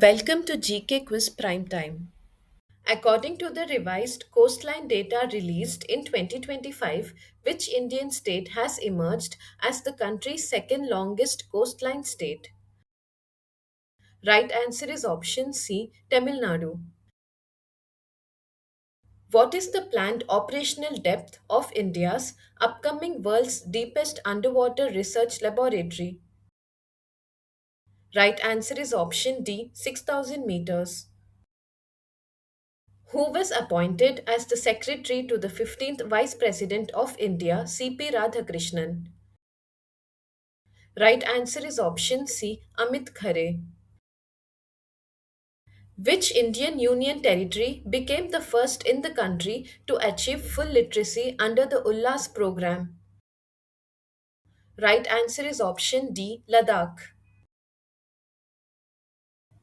Welcome to GK Quiz Prime Time. According to the revised coastline data released in 2025, which Indian state has emerged as the country's second longest coastline state? Right answer is option C, Tamil Nadu. What is the planned operational depth of India's upcoming world's deepest underwater research laboratory? Right answer is option D, 6,000 meters. Who was appointed as the secretary to the 15th Vice President of India, C.P. Radhakrishnan? Right answer is option C, Amit Khare. Which Indian Union territory became the first in the country to achieve full literacy under the Ullas program? Right answer is option D, Ladakh.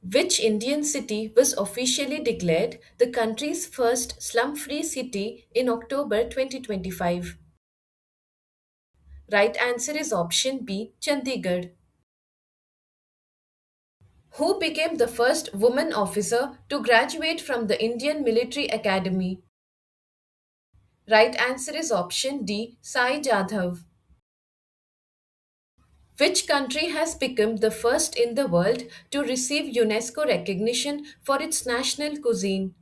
Which Indian city was officially declared the country's first slum free city in October 2025? Right answer is option B, Chandigarh. Who became the first woman officer to graduate from the Indian Military Academy? Right answer is option D, Sai Jadhav. Which country has become the first in the world to receive UNESCO recognition for its national cuisine?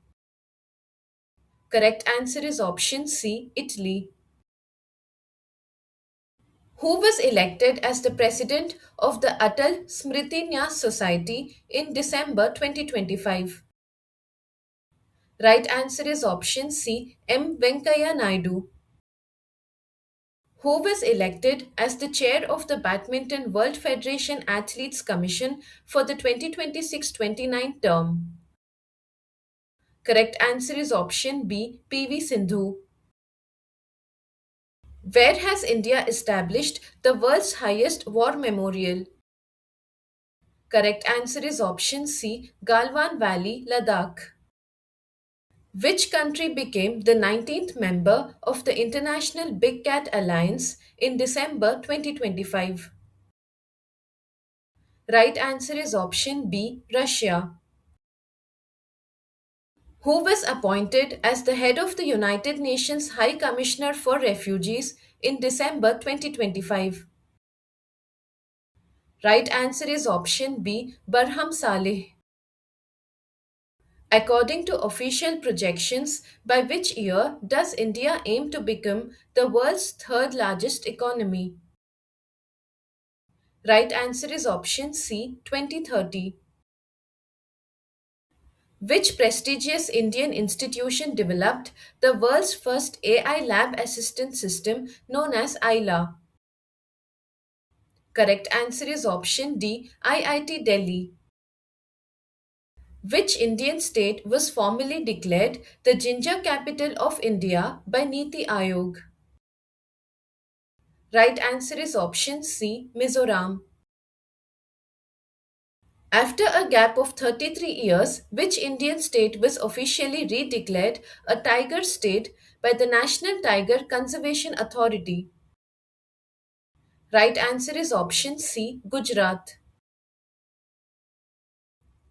Correct answer is option C, Italy. Who was elected as the president of the Atal Smriti Nyas Society in December 2025? Right answer is option C, M. Venkaya Naidu. Who was elected as the chair of the Badminton World Federation Athletes Commission for the 2026-29 term? Correct answer is option B, PV Sindhu. Where has India established the world's highest war memorial? Correct answer is option C, Galwan Valley, Ladakh. Which country became the 19th member of the International Big Cat Alliance in December 2025? Right answer is option B, Russia. Who was appointed as the head of the United Nations High Commissioner for Refugees in December 2025? Right answer is option B, Barham Saleh. According to official projections, by which year does India aim to become the world's third largest economy? Right answer is option C, 2030. Which prestigious Indian institution developed the world's first AI lab assistant system known as ILA? Correct answer is option D, IIT Delhi. Which Indian state was formally declared the ginger capital of India by Niti Aayog? Right answer is option C, Mizoram. After a gap of 33 years, which Indian state was officially redeclared a tiger state by the National Tiger Conservation Authority? Right answer is option C, Gujarat.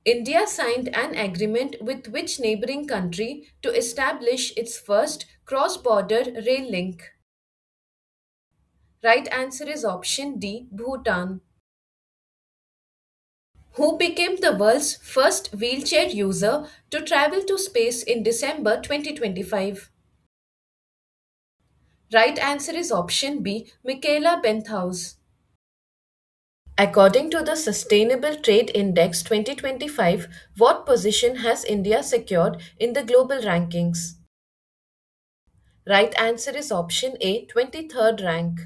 India signed an agreement with which neighboring country to establish its first cross border rail link? Right answer is option D, Bhutan. Who became the world's first wheelchair user to travel to space in December 2025? Right answer is option B, Michaela Benthaus. According to the Sustainable Trade Index 2025, what position has India secured in the global rankings? Right answer is option A, 23rd rank.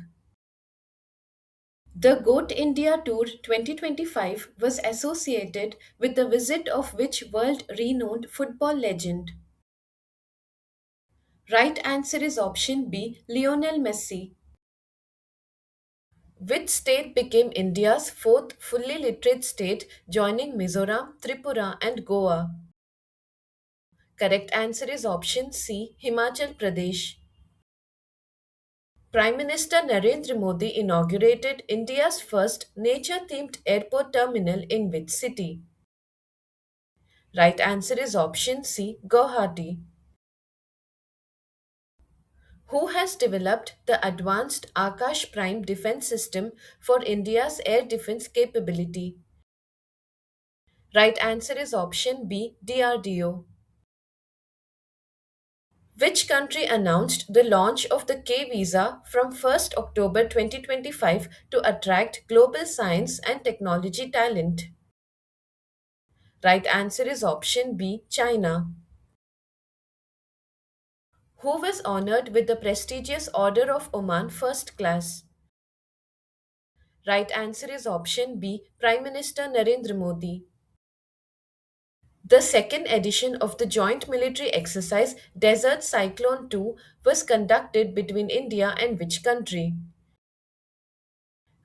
The Goat India Tour 2025 was associated with the visit of which world renowned football legend? Right answer is option B, Lionel Messi. Which state became India's fourth fully literate state, joining Mizoram, Tripura, and Goa? Correct answer is option C, Himachal Pradesh. Prime Minister Narendra Modi inaugurated India's first nature themed airport terminal in which city? Right answer is option C, Guwahati. Who has developed the advanced Akash Prime defense system for India's air defense capability? Right answer is option B, DRDO. Which country announced the launch of the K visa from 1st October 2025 to attract global science and technology talent? Right answer is option B, China. Who was honored with the prestigious Order of Oman First Class? Right answer is option B, Prime Minister Narendra Modi. The second edition of the joint military exercise Desert Cyclone 2 was conducted between India and which country?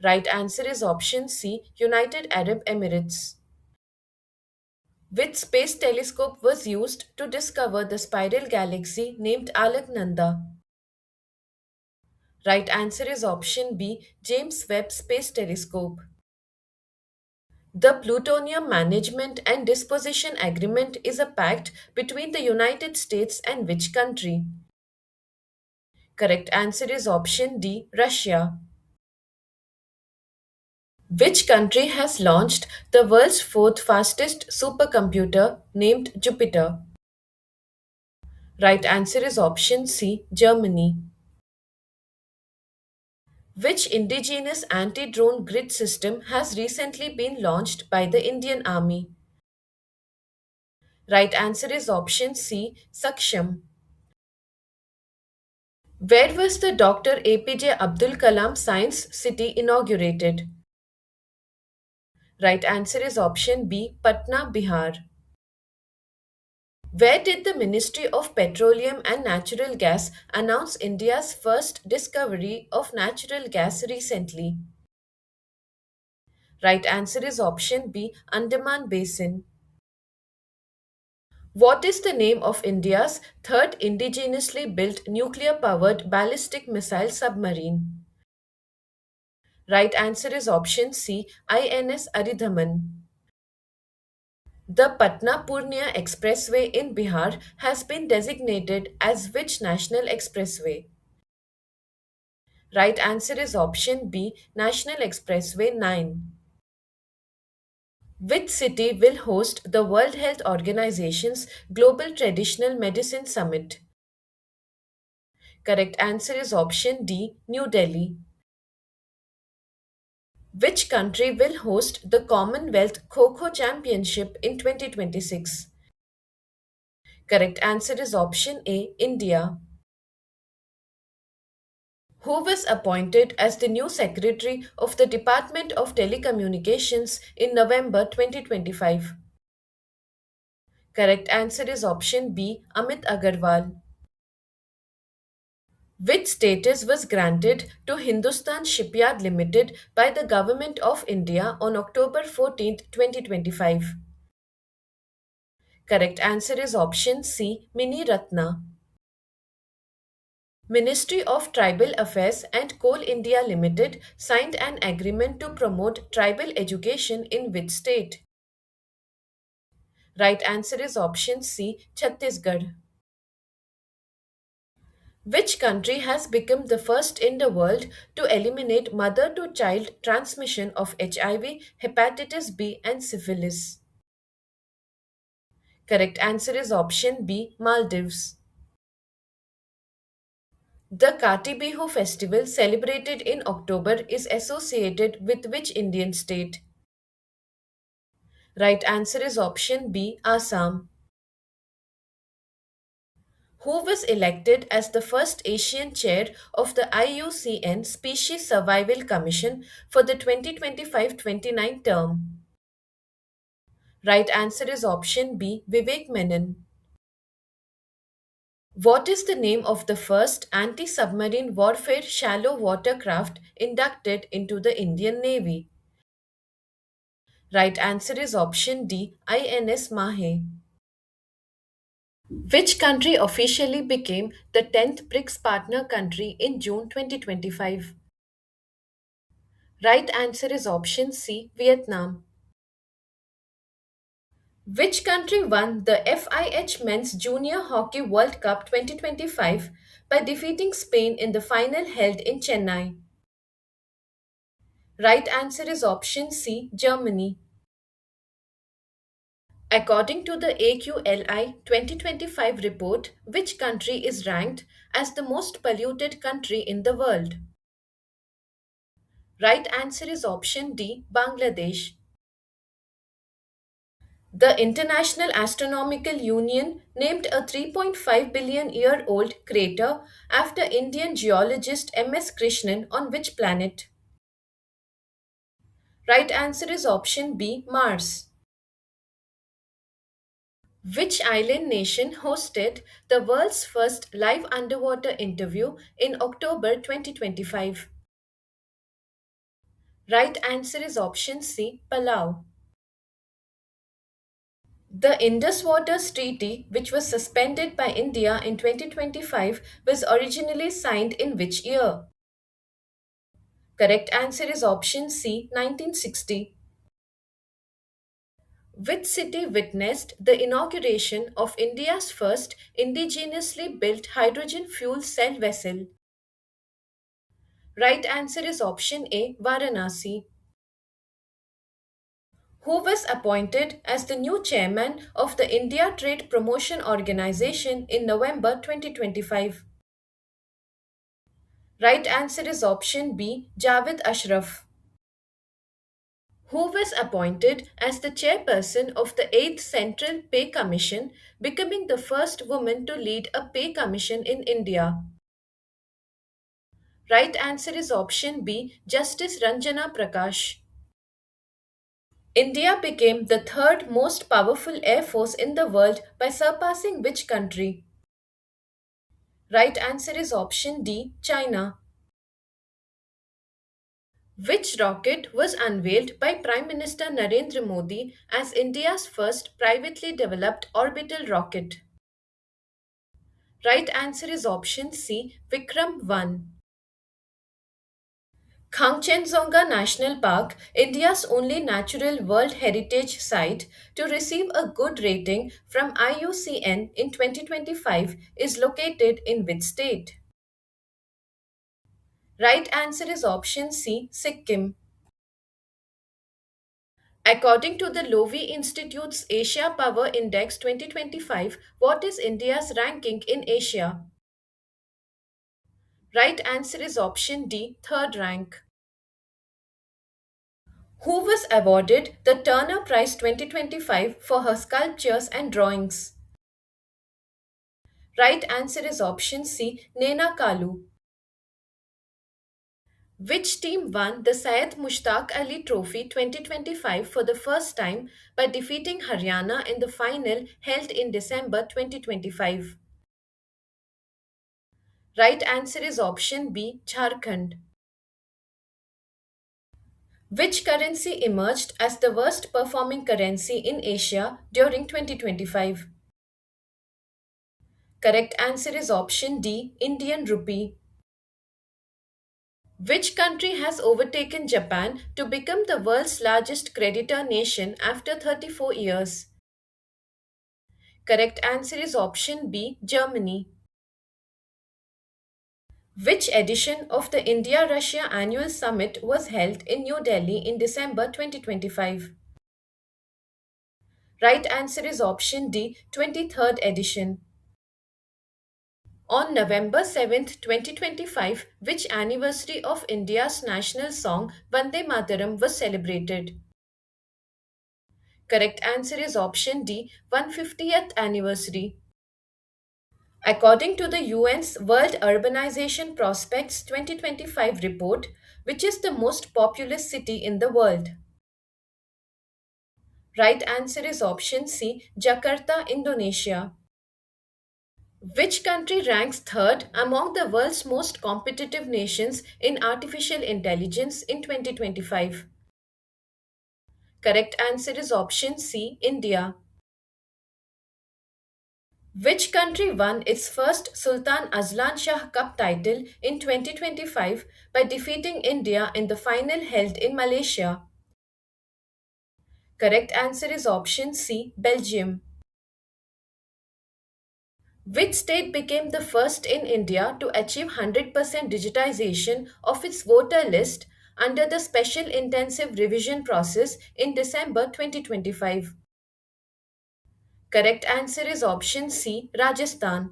Right answer is option C, United Arab Emirates. Which space telescope was used to discover the spiral galaxy named Alaknanda? Right answer is option B, James Webb Space Telescope. The Plutonium Management and Disposition Agreement is a pact between the United States and which country? Correct answer is option D, Russia. Which country has launched the world's fourth fastest supercomputer named Jupiter? Right answer is option C, Germany. Which indigenous anti drone grid system has recently been launched by the Indian Army? Right answer is option C, Saksham. Where was the Dr. APJ Abdul Kalam Science City inaugurated? Right answer is option B, Patna, Bihar. Where did the Ministry of Petroleum and Natural Gas announce India's first discovery of natural gas recently? Right answer is option B, Andaman Basin. What is the name of India's third indigenously built nuclear powered ballistic missile submarine? Right answer is option C, INS Aridhaman. The Patna Purnia Expressway in Bihar has been designated as which national expressway? Right answer is option B, National Expressway 9. Which city will host the World Health Organization's Global Traditional Medicine Summit? Correct answer is option D, New Delhi. Which country will host the Commonwealth Kho-Kho Championship in 2026? Correct answer is option A, India. Who was appointed as the new Secretary of the Department of Telecommunications in November 2025? Correct answer is option B, Amit Agarwal. Which status was granted to Hindustan Shipyard Limited by the Government of India on October 14, 2025? Correct answer is option C, Mini Ratna. Ministry of Tribal Affairs and Coal India Limited signed an agreement to promote tribal education in which state? Right answer is option C, Chhattisgarh. Which country has become the first in the world to eliminate mother to child transmission of HIV, hepatitis B, and syphilis? Correct answer is option B, Maldives. The Kati Bihu festival celebrated in October is associated with which Indian state? Right answer is option B, Assam. Who was elected as the first Asian chair of the IUCN Species Survival Commission for the 2025-29 term? Right answer is option B, Vivek Menon. What is the name of the first anti submarine warfare shallow water craft inducted into the Indian Navy? Right answer is option D, INS Mahe. Which country officially became the 10th BRICS partner country in June 2025? Right answer is option C, Vietnam. Which country won the FIH Men's Junior Hockey World Cup 2025 by defeating Spain in the final held in Chennai? Right answer is option C, Germany. According to the AQLI 2025 report, which country is ranked as the most polluted country in the world? Right answer is option D, Bangladesh. The International Astronomical Union named a 3.5 billion year old crater after Indian geologist M.S. Krishnan on which planet? Right answer is option B, Mars. Which island nation hosted the world's first live underwater interview in October 2025? Right answer is option C, Palau. The Indus Waters Treaty, which was suspended by India in 2025, was originally signed in which year? Correct answer is option C, 1960. Which city witnessed the inauguration of India's first indigenously built hydrogen fuel cell vessel? Right answer is option A, Varanasi. Who was appointed as the new chairman of the India Trade Promotion Organization in November 2025? Right answer is option B, Javed Ashraf. Who was appointed as the chairperson of the 8th Central Pay Commission, becoming the first woman to lead a pay commission in India? Right answer is option B, Justice Ranjana Prakash. India became the third most powerful air force in the world by surpassing which country? Right answer is option D, China. Which rocket was unveiled by Prime Minister Narendra Modi as India's first privately developed orbital rocket? Right answer is option C, Vikram 1. Kangchenjunga National Park, India's only natural World Heritage Site to receive a good rating from IUCN in 2025, is located in which state? Right answer is option C, Sikkim. According to the Lowy Institute's Asia Power Index 2025, what is India's ranking in Asia? Right answer is option D, third rank. Who was awarded the Turner Prize 2025 for her sculptures and drawings? Right answer is option C, Nena Kalu. Which team won the Syed Mushtaq Ali Trophy 2025 for the first time by defeating Haryana in the final held in December 2025? Right answer is option B, Jharkhand. Which currency emerged as the worst performing currency in Asia during 2025? Correct answer is option D, Indian rupee. Which country has overtaken Japan to become the world's largest creditor nation after 34 years? Correct answer is option B, Germany. Which edition of the India Russia Annual Summit was held in New Delhi in December 2025? Right answer is option D, 23rd edition. On November 7th, 2025, which anniversary of India's national song Vande Mataram was celebrated? Correct answer is option D, 150th anniversary. According to the UN's World Urbanization Prospects 2025 report, which is the most populous city in the world? Right answer is option C, Jakarta, Indonesia. Which country ranks third among the world's most competitive nations in artificial intelligence in 2025? Correct answer is option C, India. Which country won its first Sultan Azlan Shah Cup title in 2025 by defeating India in the final held in Malaysia? Correct answer is option C, Belgium. Which state became the first in India to achieve 100% digitization of its voter list under the Special Intensive Revision process in December 2025? Correct answer is option C, Rajasthan.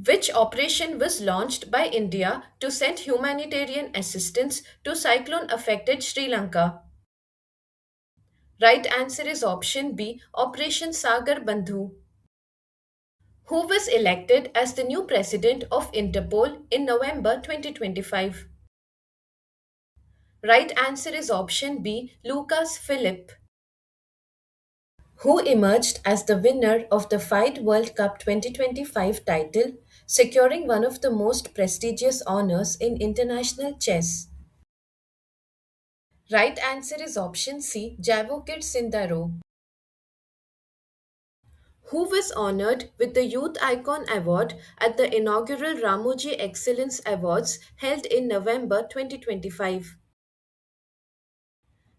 Which operation was launched by India to send humanitarian assistance to cyclone affected Sri Lanka? Right answer is option B, Operation Sagar Bandhu. Who was elected as the new president of Interpol in November 2025? Right answer is option B, Lucas Philip. Who emerged as the winner of the FIDE World Cup 2025 title, securing one of the most prestigious honors in international chess? Right answer is option C, Javokir Sindaro. Who was honored with the Youth Icon Award at the inaugural Ramoji Excellence Awards held in November 2025?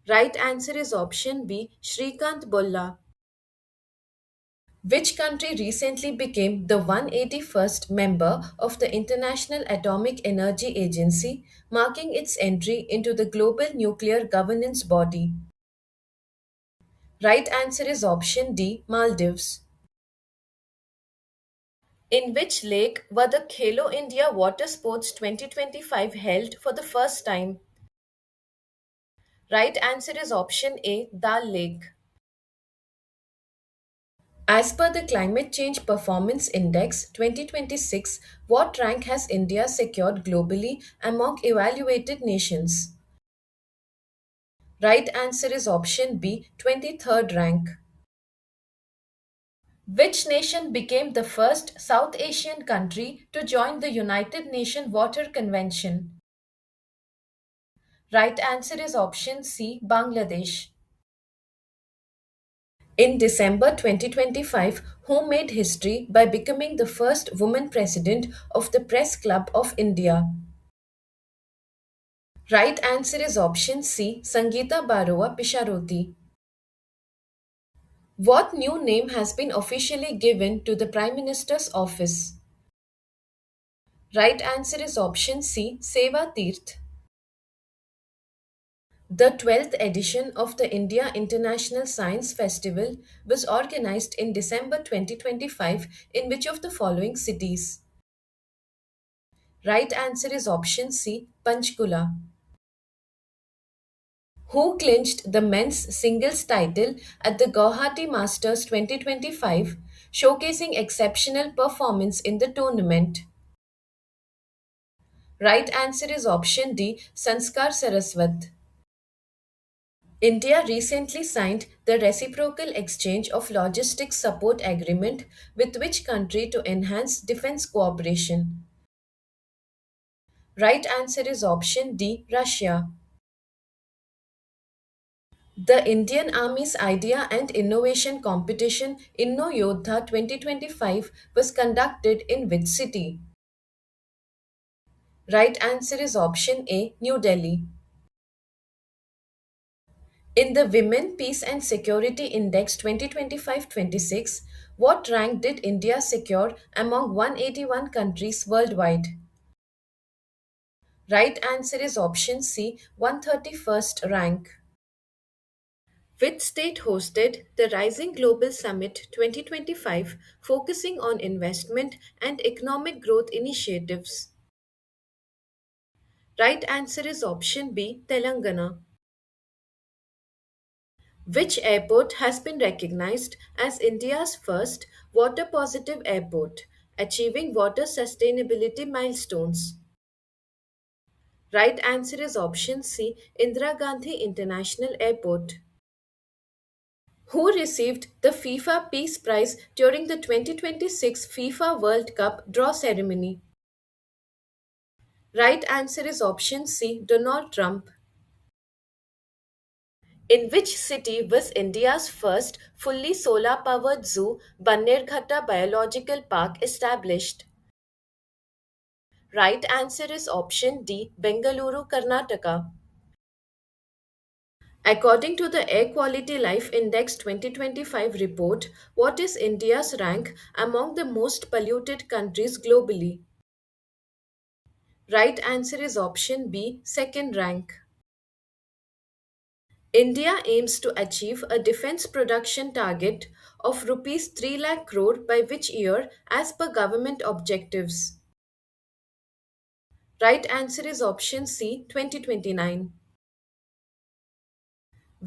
Right answer is option B, Shrikant Bolla. Which country recently became the 181st member of the International Atomic Energy Agency, marking its entry into the global nuclear governance body? Right answer is option D, Maldives. In which lake were the Khelo India Water Sports 2025 held for the first time? Right answer is option A, Dal Lake. As per the Climate Change Performance Index 2026, what rank has India secured globally among evaluated nations? Right answer is option B, 23rd rank. Which nation became the first South Asian country to join the United Nations Water Convention? Right answer is option C, Bangladesh. In December 2025, who made history by becoming the first woman president of the Press Club of India? Right answer is option C, Sangeeta Barua Pisharoti. What new name has been officially given to the Prime Minister's office? Right answer is option C, Seva Tirth. The 12th edition of the India International Science Festival was organized in December 2025 in which of the following cities? Right answer is option C, Panchkula. Who clinched the men's singles title at the Guwahati Masters 2025, showcasing exceptional performance in the tournament? Right answer is option D, Sanskar Saraswat. India recently signed the Reciprocal Exchange of Logistics Support Agreement with which country to enhance defense cooperation? Right answer is option D, Russia. The Indian Army's Idea and Innovation Competition Inno Yodha 2025 was conducted in which city? Right answer is option A, New Delhi. In the Women, Peace and Security Index 2025-26, what rank did India secure among 181 countries worldwide? Right answer is option C, 131st rank. Which state hosted the Rising Global Summit 2025, focusing on investment and economic growth initiatives? Right answer is option B, Telangana. Which airport has been recognized as India's first water positive airport, achieving water sustainability milestones? Right answer is option C, Indira Gandhi International Airport. Who received the FIFA Peace Prize during the 2026 FIFA World Cup draw ceremony? Right answer is option C, Donald Trump. In which city was India's first fully solar powered zoo, Bannerghatta Biological Park, established? Right answer is option D, Bengaluru, Karnataka. According to the Air Quality Life Index 2025 report, what is India's rank among the most polluted countries globally? Right answer is option B, second rank. India aims to achieve a defense production target of rupees 3 lakh crore by which year as per government objectives? Right answer is option C, 2029.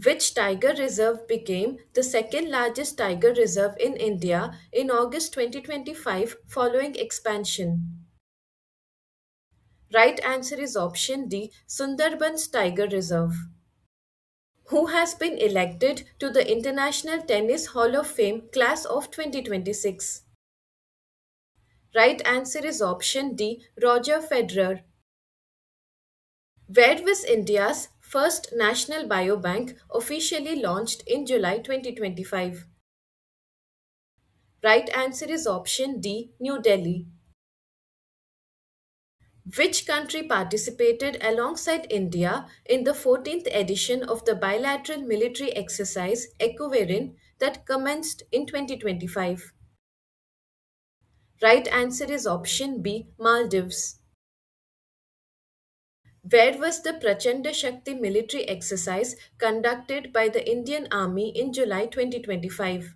Which tiger reserve became the second largest tiger reserve in India in August 2025 following expansion? Right answer is option D, Sundarbans Tiger Reserve. Who has been elected to the International Tennis Hall of Fame class of 2026? Right answer is option D, Roger Federer. Where was India's first national biobank officially launched in July 2025? Right answer is option D, New Delhi. Which country participated alongside India in the 14th edition of the bilateral military exercise Equivalent that commenced in 2025? Right answer is option B, Maldives. Where was the Prachanda Shakti military exercise conducted by the Indian Army in July 2025?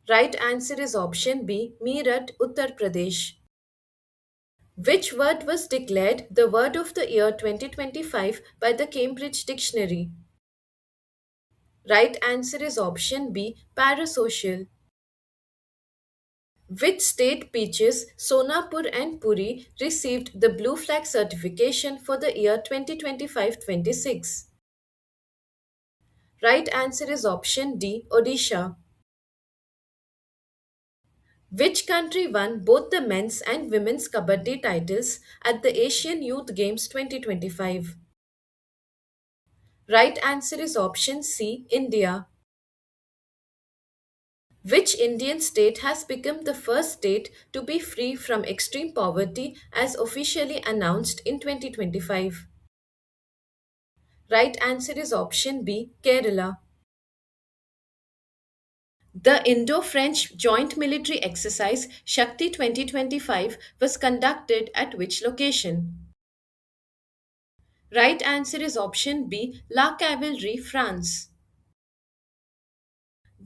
Right answer is option B, Meerut, Uttar Pradesh. Which word was declared the word of the year 2025 by the Cambridge Dictionary? Right answer is option B, parasocial. Which state beaches, Sonapur and Puri, received the Blue Flag certification for the year 2025-26? Right answer is option D, Odisha. Which country won both the men's and women's kabaddi titles at the Asian Youth Games 2025? Right answer is option C, India. Which Indian state has become the first state to be free from extreme poverty as officially announced in 2025? Right answer is option B, Kerala. The Indo-French joint military exercise Shakti 2025 was conducted at which location? Right answer is option B, La Cavalerie, France.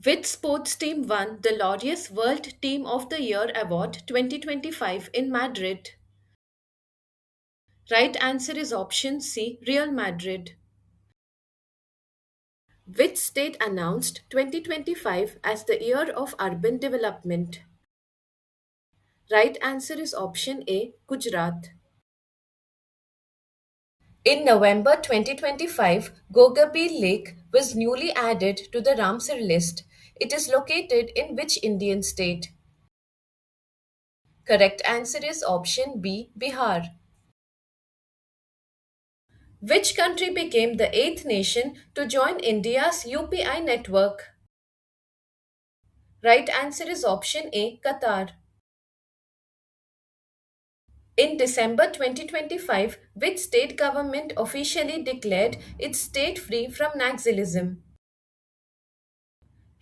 Which sports team won the Laureus World Team of the Year Award 2025 in Madrid? Right answer is option C, Real Madrid. Which state announced 2025 as the year of urban development? Right answer is option A, Gujarat. In November 2025, Gogabil Lake was newly added to the Ramsar list. It is located in which Indian state? Correct answer is option B, Bihar. Which country became the eighth nation to join India's UPI network? Right answer is option A, Qatar. In December 2025, which state government officially declared its state free from Naxalism?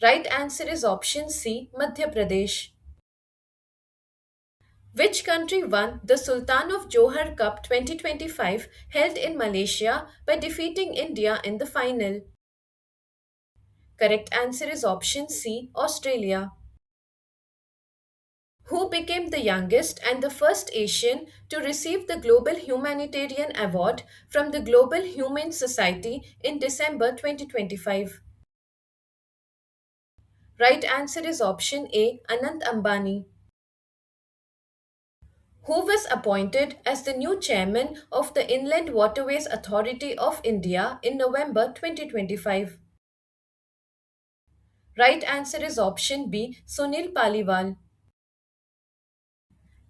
Right answer is option C, Madhya Pradesh. Which country won the Sultan of Johor Cup 2025 held in Malaysia by defeating India in the final? Correct answer is option C, Australia. Who became the youngest and the first Asian to receive the Global Humanitarian Award from the Global Humane Society in December 2025? Right answer is option A, Anant Ambani. Who was appointed as the new chairman of the Inland Waterways Authority of India in November 2025? Right answer is option B, Sunil Paliwal.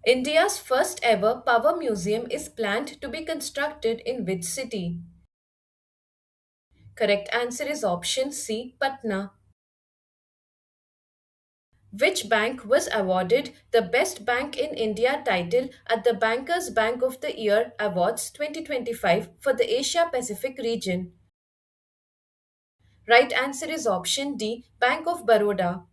India's first ever power museum is planned to be constructed in which city? Correct answer is option C, Patna. Which bank was awarded the Best Bank in India title at the Bankers Bank of the Year Awards 2025 for the Asia Pacific region? Right answer is option D, Bank of Baroda.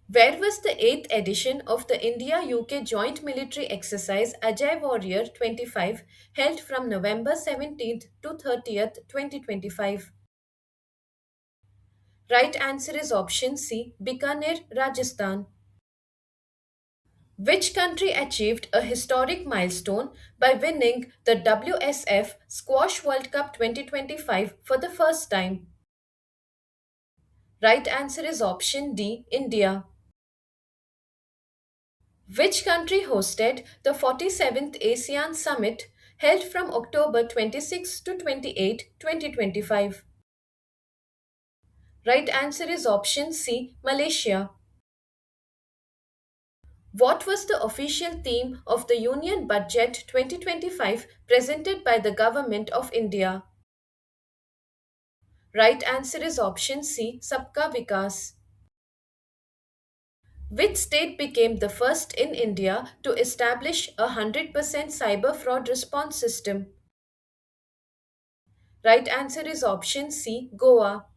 Where was the 8th edition of the India UK Joint Military Exercise Ajay Warrior 25 held from November 17th to 30th, 2025? Right answer is option C, Bikaner, Rajasthan. Which country achieved a historic milestone by winning the WSF Squash World Cup 2025 for the first time? Right answer is option D, India. Which country hosted the 47th ASEAN Summit held from October 26 to 28, 2025? Right answer is option C, Malaysia. What was the official theme of the Union Budget 2025 presented by the Government of India? Right answer is option C, Sabka Vikas. Which state became the first in India to establish a 100% cyber fraud response system? Right answer is option C, Goa.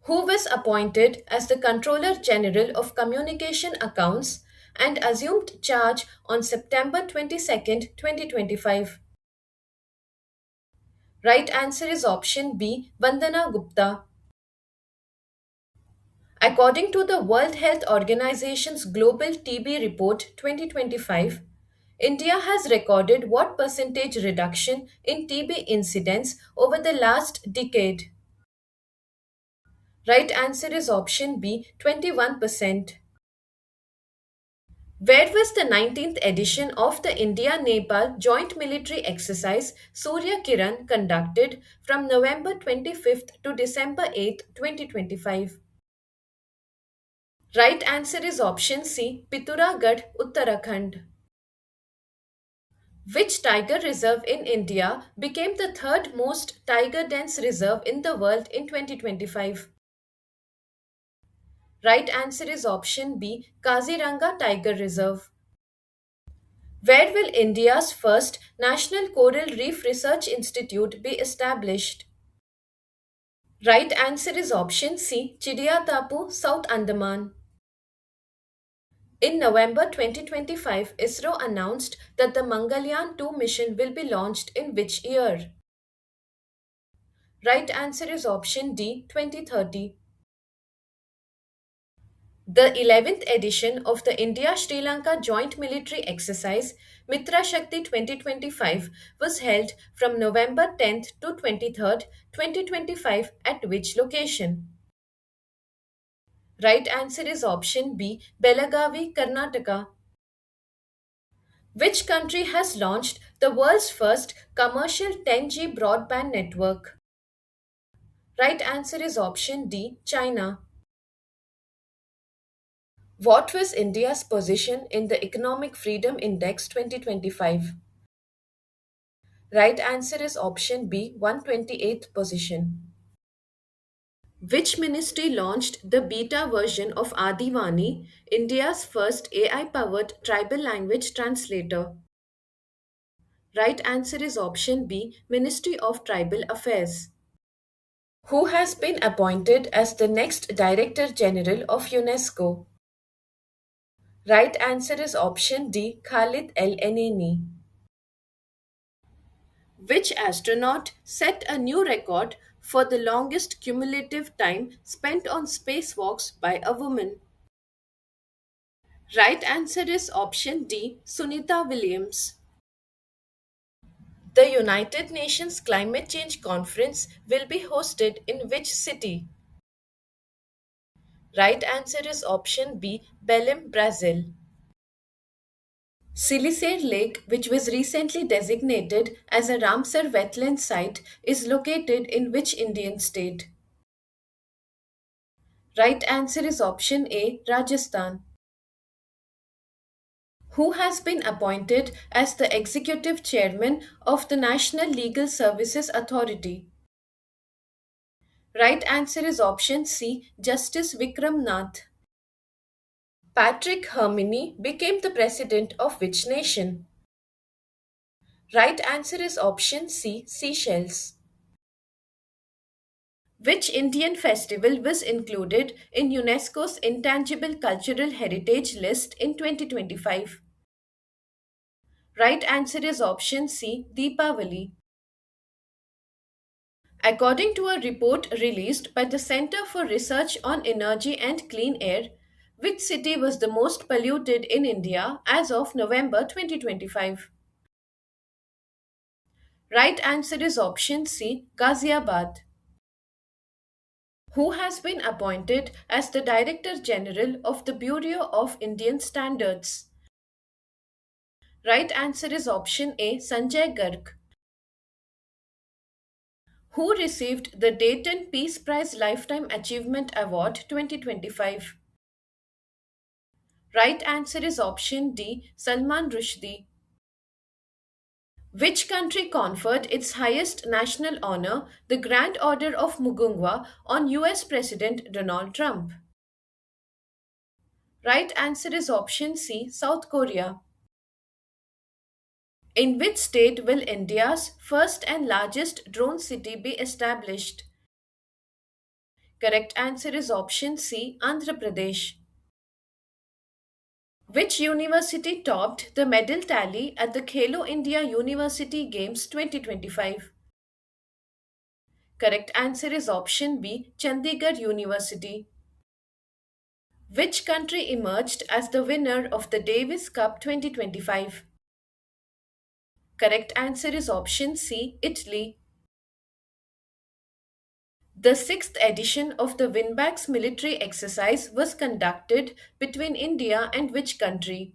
Who was appointed as the Controller General of Communication Accounts and assumed charge on September 22nd, 2025? Right answer is option B, Vandana Gupta. According to the World Health Organization's Global TB Report 2025, India has recorded what percentage reduction in TB incidence over the last decade? Right answer is option B, 21%. Where was the 19th edition of the India Nepal Joint Military Exercise Surya Kiran conducted from November 25th to December 8th, 2025? Right answer is option C, Pituragarh, Uttarakhand. Which tiger reserve in India became the third most tiger dense reserve in the world in 2025? Right answer is option B, Kaziranga Tiger Reserve. Where will India's first National Coral Reef Research Institute be established? Right answer is option C, Chidiyatapu, South Andaman. In November 2025, ISRO announced that the Mangalyaan 2 mission will be launched in which year? Right answer is option D, 2030. The 11th edition of the India Sri Lanka Joint Military Exercise Mitra Shakti 2025 was held from November 10th to 23rd, 2025 at which location? Right answer is option B, Belagavi, Karnataka. Which country has launched the world's first commercial 10G broadband network? Right answer is option D, China. What was India's position in the Economic Freedom Index 2025? Right answer is option B, 128th position. Which ministry launched the beta version of Adivani, India's first AI powered tribal language translator? Right answer is option B, Ministry of Tribal Affairs. Who has been appointed as the next Director General of UNESCO? Right answer is option D, Khalid El Eneni. Which astronaut set a new record for the longest cumulative time spent on spacewalks by a woman? Right answer is option D, Sunita Williams. The United Nations Climate Change Conference will be hosted in which city? Right answer is option B, Belém, Brazil. Silicate Lake, which was recently designated as a Ramsar wetland site, is located in which Indian state? Right answer is option A, Rajasthan. Who has been appointed as the executive chairman of the National Legal Services Authority? Right answer is option C, Justice Vikram Nath. Patrick Hermini became the president of which nation? Right answer is option C, Seychelles. Which Indian festival was included in UNESCO's Intangible Cultural Heritage list in 2025? Right answer is option C, Deepavali. According to a report released by the Center for Research on Energy and Clean Air, which city was the most polluted in India as of November 2025? Right answer is option C, Ghaziabad. Who has been appointed as the Director General of the Bureau of Indian Standards? Right answer is option A, Sanjay Garg. Who received the Dayton Peace Prize Lifetime Achievement Award 2025? Right answer is option D, Salman Rushdie. Which country conferred its highest national honor, the Grand Order of Mugunga, on US President Donald Trump? Right answer is option C, South Korea. In which state will India's first and largest drone city be established? Correct answer is option C, Andhra Pradesh. Which university topped the medal tally at the Khelo India University Games 2025? Correct answer is option B, Chandigarh University. Which country emerged as the winner of the Davis Cup 2025? Correct answer is option C, Italy. The sixth edition of the Winbacks military exercise was conducted between India and which country?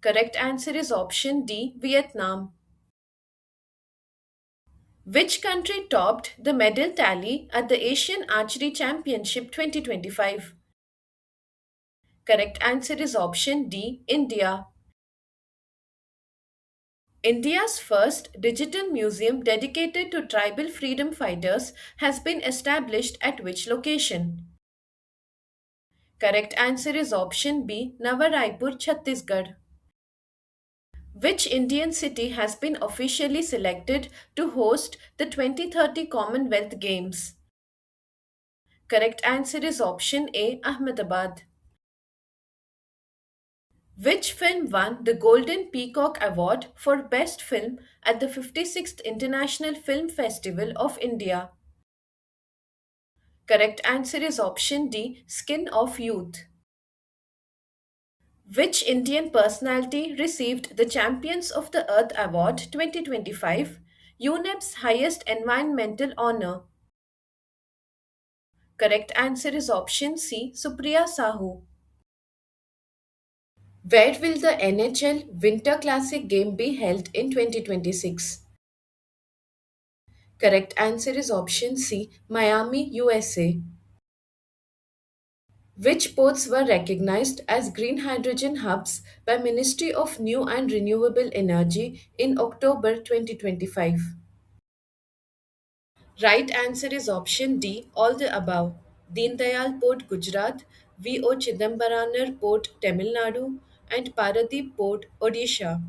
Correct answer is option D, Vietnam. Which country topped the medal tally at the Asian Archery Championship 2025? Correct answer is option D, India. India's first digital museum dedicated to tribal freedom fighters has been established at which location? Correct answer is option B, Navaraipur, Chhattisgarh. Which Indian city has been officially selected to host the 2030 Commonwealth Games? Correct answer is option A, Ahmedabad. Which film won the Golden Peacock Award for Best Film at the 56th International Film Festival of India? Correct answer is option D, Skin of Youth. Which Indian personality received the Champions of the Earth Award 2025, UNEP's highest environmental honor? Correct answer is option C, Supriya Sahu. Where will the NHL Winter Classic game be held in 2026? Correct answer is option C, Miami, USA. Which ports were recognized as green hydrogen hubs by Ministry of New and Renewable Energy in October 2025? Right answer is option D, all the above. Deen Dayal Port, Gujarat, V.O. Chidambaranar Port, Tamil Nadu, and Paradeep Port, Odisha.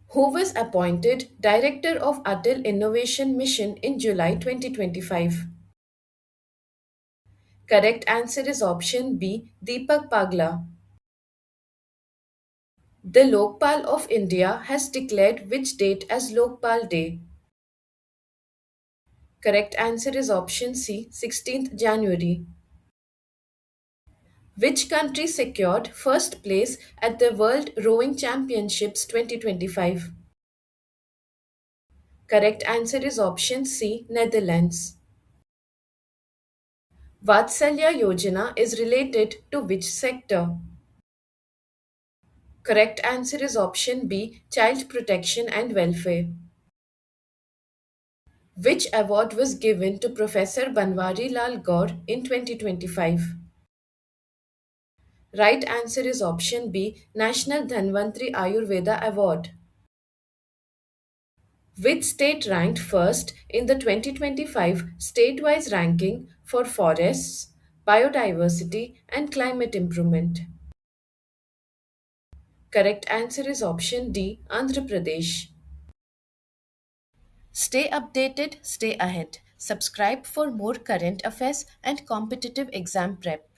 Who was appointed Director of Atal Innovation Mission in July 2025? Correct answer is option B, Deepak Pagla. The Lokpal of India has declared which date as Lokpal Day? Correct answer is option C, 16th January. Which country secured first place at the World Rowing Championships 2025? Correct answer is option C, Netherlands. Vatsalya Yojana is related to which sector? Correct answer is option B, Child Protection and Welfare. Which award was given to Professor Banwari Lal Gaur in 2025? Right answer is option B, National Dhanvantri Ayurveda Award. Which state ranked first in the 2025 statewide ranking for forests, biodiversity, and climate improvement? Correct answer is option D, Andhra Pradesh. Stay updated, stay ahead. Subscribe for more current affairs and competitive exam prep.